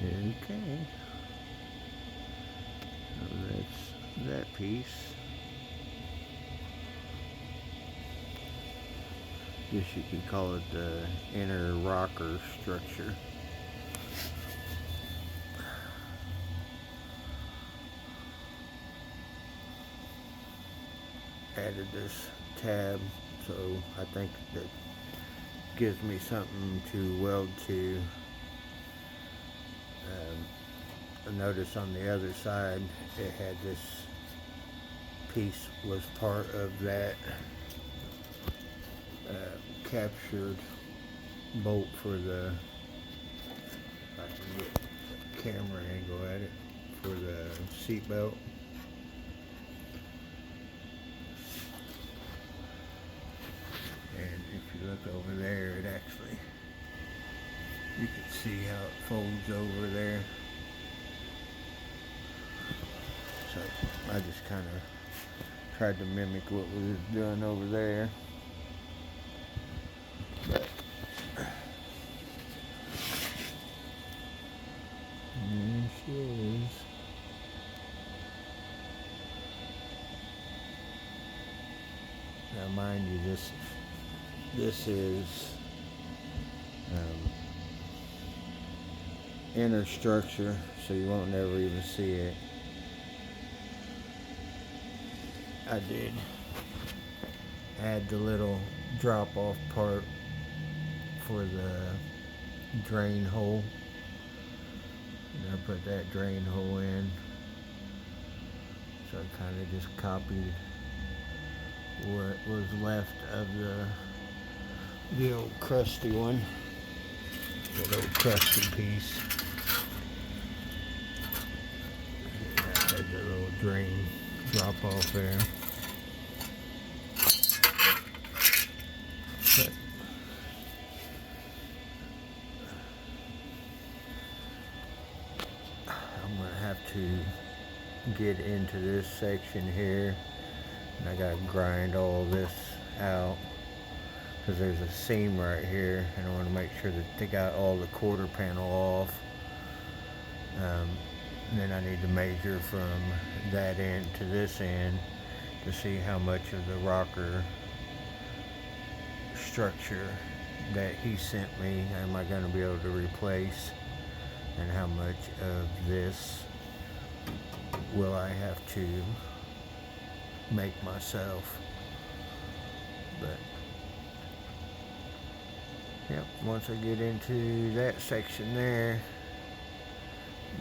Okay. So that's that piece. Guess you could call it the inner rocker structure. Added this tab, so I think that gives me something to weld to. I noticed on the other side it had this piece was part of that captured bolt for the, if I can get a camera angle at it, for the seat belt. And if you look over there, it actually, you can see how it folds over there. So I just kind of tried to mimic what we was doing over there. But there she is. Now mind you, this is inner structure, so you won't never even see it. I did add the little drop off part for the drain hole, and I put that drain hole in, so I kind of just copied what was left of the old crusty one, that old crusty piece. Had the little drain drop off there. But I'm gonna have to get into this section here, and I gotta grind all this out because there's a seam right here, and I want to make sure that they got all the quarter panel off. And then I need to measure from that end to this end to see how much of the rocker structure that he sent me am I going to be able to replace, and how much of this will I have to make myself. But yep, once I get into that section there,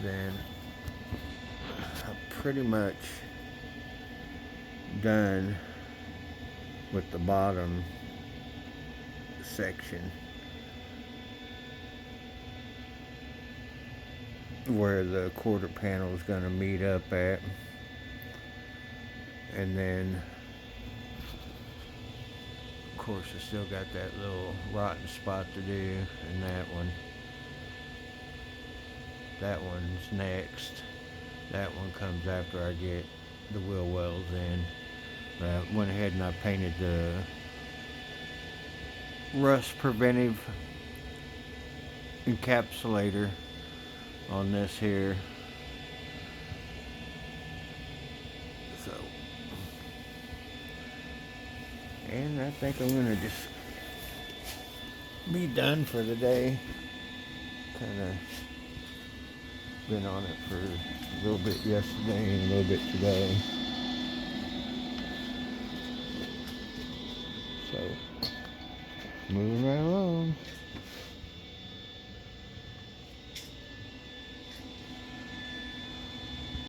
then I'm pretty much done with the bottom section where the quarter panel is going to meet up at. And then of course I still got that little rotten spot to do in that one. That one's next. That one comes after I get the wheel wells in. But I went ahead and I painted the rust preventive encapsulator on this here. So, and I think I'm gonna just be done for the day. Kind of been on it for a little bit yesterday and a little bit today. So, moving right along.